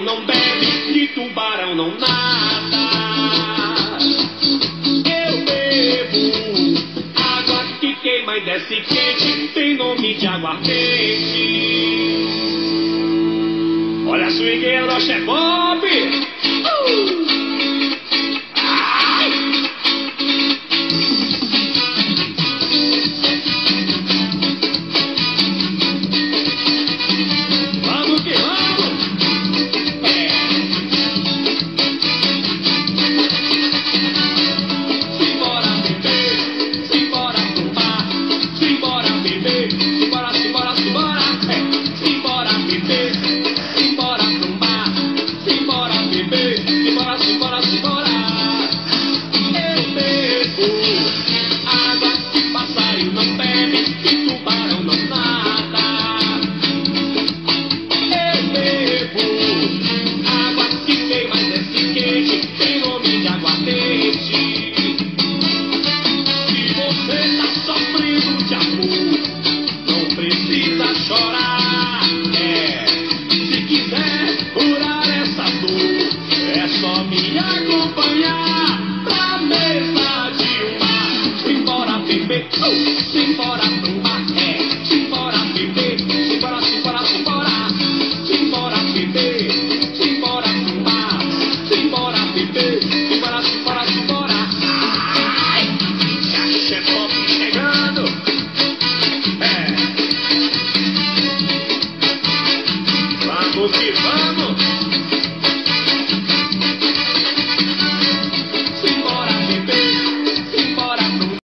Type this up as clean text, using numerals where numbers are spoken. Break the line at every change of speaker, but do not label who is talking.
não bebe, de tubarão não nada. Eu bebo água que queima e desce quente, tem nome de aguardente. Olha a swingueira do Axé Pop. Vamos que vamos. Simbora beber, simbora fumar, simbora beber, simbora, simbora, simbora. Simbora beber, simbora fumar, simbora beber, simbora, simbora, simbora. Eu bebo água que passarinho não bebe, que tubarão não nada. Eu bebo água que queima e desce quente, tem nome de aguardente. Se você tá sofrendo de amor, não precisa chorar. Se quiser curar essa dor, é só me acompanhar pra mesa de um bar. Simbora beber, simbora pro mar. Simbora beber, simbora, simbora, simbora. Simbora beber, simbora pro mar. Simbora beber.